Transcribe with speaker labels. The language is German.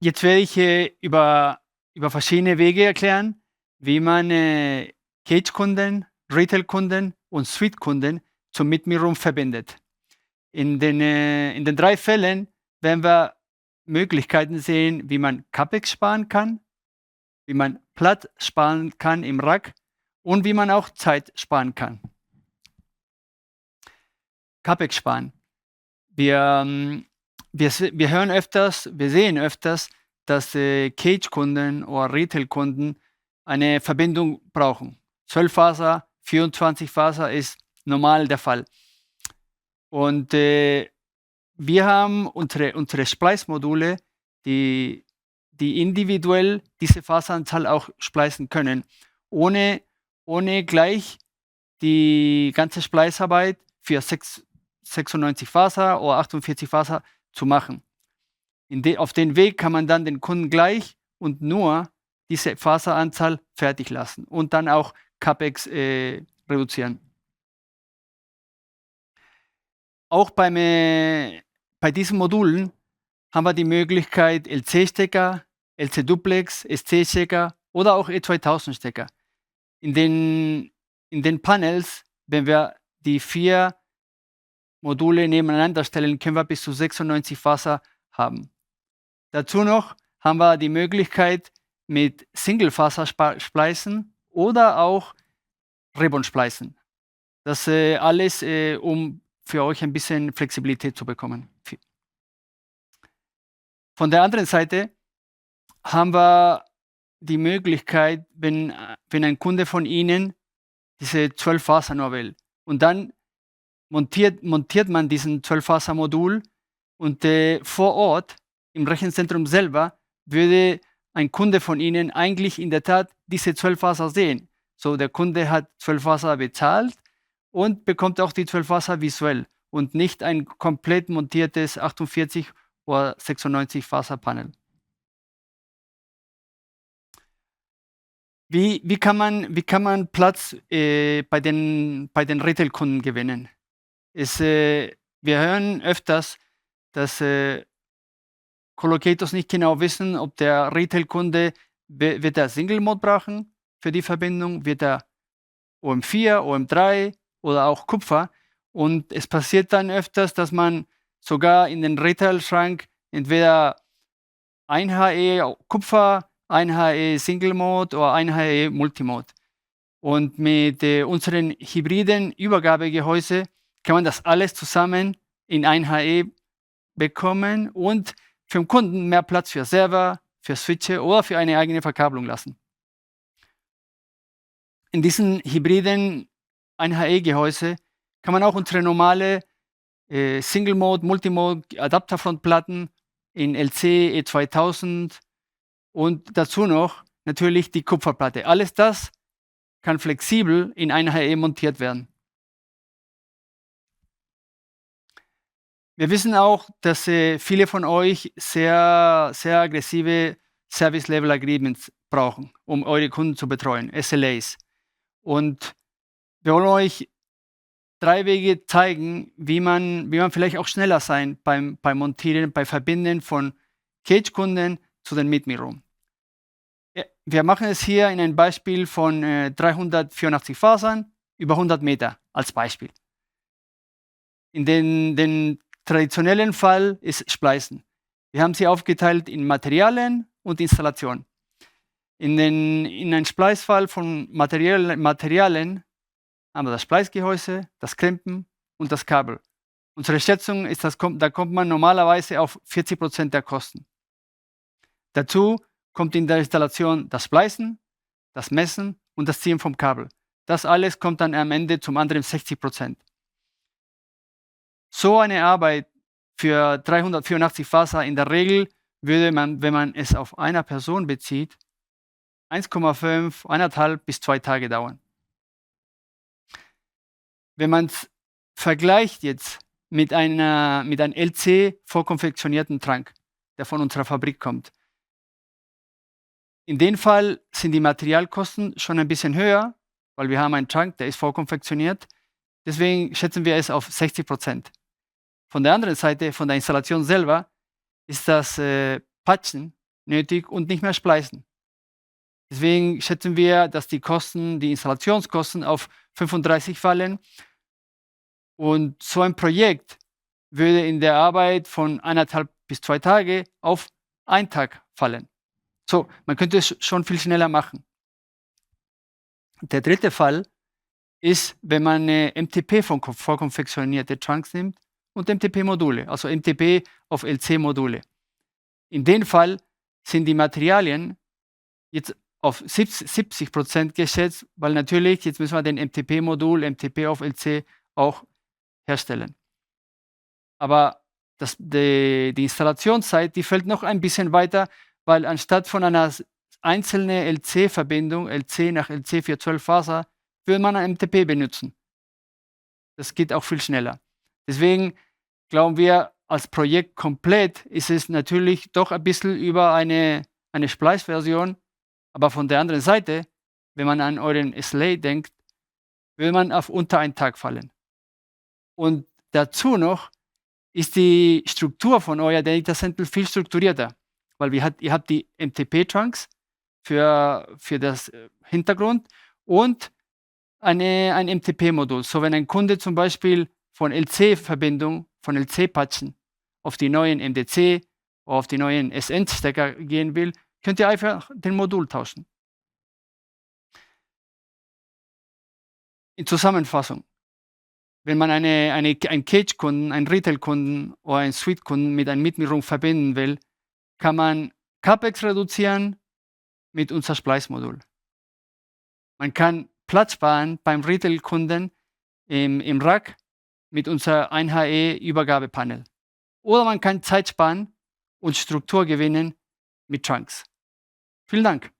Speaker 1: Jetzt werde ich über verschiedene Wege erklären, wie man Cage-Kunden, Retail-Kunden und Suite-Kunden zum Meet Me Room verbindet. In den 3 Fällen werden wir Möglichkeiten sehen, wie man CapEx sparen kann, wie man Platz sparen kann im Rack und wie man auch Zeit sparen kann. CapEx sparen. Wir hören öfters, wir sehen öfters, dass Cage-Kunden oder Retail-Kunden eine Verbindung brauchen. 12 Faser, 24 Faser ist normal der Fall. Und wir haben unsere Splice-Module, die individuell diese Faseranzahl auch splicen können, ohne gleich die ganze Splicearbeit für 96 Faser oder 48 Faser zu machen. Auf den Weg kann man dann den Kunden gleich und nur diese Faseranzahl fertig lassen und dann auch CapEx reduzieren. Auch bei diesen Modulen haben wir die Möglichkeit LC-Stecker, LC-Duplex, SC-Stecker oder auch E2000-Stecker. In den Panels, wenn wir die 4 Module nebeneinander stellen, können wir bis zu 96 Faser haben. Dazu noch haben wir die Möglichkeit mit Single-Faser-Splicen oder auch Ribbon-Splicen. Das alles, um für euch ein bisschen Flexibilität zu bekommen. Von der anderen Seite haben wir die Möglichkeit, wenn ein Kunde von Ihnen diese 12 Faser nur will und dann montiert man diesen 12-Faser-Modul und vor Ort im Rechenzentrum selber würde ein Kunde von Ihnen eigentlich in der Tat diese 12 Faser sehen. So, der Kunde hat 12 Faser bezahlt und bekommt auch die 12 Faser visuell und nicht ein komplett montiertes 48 oder 96 Faser Panel. Wie kann man Platz bei den Retail-Kunden gewinnen? Wir hören öfters, dass Collocators nicht genau wissen, ob der Retail-Kunde wird er Single-Mode brauchen für die Verbindung, wird er OM4, OM3 oder auch Kupfer. Und es passiert dann öfters, dass man sogar in den Retail-Schrank entweder ein HE Kupfer, ein HE Single-Mode oder ein HE Multimode. Und mit unseren hybriden Übergabegehäuse kann man das alles zusammen in ein HE bekommen und für den Kunden mehr Platz für Server, für Switche oder für eine eigene Verkabelung lassen. In diesen hybriden 1HE-Gehäuse kann man auch unsere normale Single-Mode, Multimode, Adapterfrontplatten in LC, E2000 und dazu noch natürlich die Kupferplatte. Alles das kann flexibel in 1HE montiert werden. Wir wissen auch, dass viele von euch sehr, sehr aggressive Service-Level-Agreements brauchen, um eure Kunden zu betreuen, SLAs. Und wir wollen euch 3 Wege zeigen, wie man vielleicht auch schneller sein beim Montieren, beim Verbinden von Cage-Kunden zu den Meet Me Room. Wir machen es hier in einem Beispiel von 384 Fasern über 100 Meter als Beispiel. In den traditionellen Fall ist Splicen. Wir haben sie aufgeteilt in Materialien und Installation. In einem Splice-Fall von Materialien haben wir das Splice-Gehäuse, das Krempen und das Kabel. Unsere Schätzung ist, da kommt man normalerweise auf 40% der Kosten. Dazu kommt in der Installation das Splicen, das Messen und das Ziehen vom Kabel. Das alles kommt dann am Ende zum anderen 60%. So eine Arbeit für 384 Faser in der Regel würde man, wenn man es auf einer Person bezieht, 1,5, 1,5 bis 2 Tage dauern. Wenn man es vergleicht jetzt mit einem LC vorkonfektionierten Trank, der von unserer Fabrik kommt. In dem Fall sind die Materialkosten schon ein bisschen höher, weil wir haben einen Trank, der ist vorkonfektioniert. Deswegen schätzen wir es auf 60%. Von der anderen Seite, von der Installation selber, ist das Patchen nötig und nicht mehr spleißen. Deswegen schätzen wir, dass die Installationskosten auf 35 fallen. Und so ein Projekt würde in der Arbeit von 1,5 bis 2 Tage auf 1 Tag fallen. So, man könnte es schon viel schneller machen. Der dritte Fall ist, wenn man MTP vorkonfektionierte Trunks nimmt und MTP-Module, also MTP auf LC-Module. In dem Fall sind die Materialien jetzt auf 70% geschätzt, weil natürlich jetzt müssen wir den MTP-Modul, MTP auf LC auch herstellen. Aber die Installationszeit, die fällt noch ein bisschen weiter, weil anstatt von einer einzelnen LC-Verbindung, LC nach LC für 12 Faser, würde man ein MTP benutzen. Das geht auch viel schneller. Deswegen glauben wir, als Projekt komplett ist es natürlich doch ein bisschen über eine Splice-Version, aber von der anderen Seite, wenn man an euren SLA denkt, will man auf unter 1 Tag fallen. Und dazu noch ist die Struktur von euer Data Center viel strukturierter, weil ihr habt die MTP-Trunks für das Hintergrund und ein MTP-Modul. So, wenn ein Kunde zum Beispiel von LC-Verbindung, von LC-Patchen auf die neuen MDC oder auf die neuen SN-Stecker gehen will, könnt ihr einfach den Modul tauschen. In Zusammenfassung, wenn man einen Cage-Kunden, einen Retail-Kunden oder einen Suite-Kunden mit einer Mietmieterung verbinden will, kann man CapEx reduzieren mit unser Splice-Modul. Man kann Platz sparen beim Retail-Kunden im Rack mit unser 1HE-Übergabepanel. Oder man kann Zeit sparen und Struktur gewinnen mit Trunks. Vielen Dank.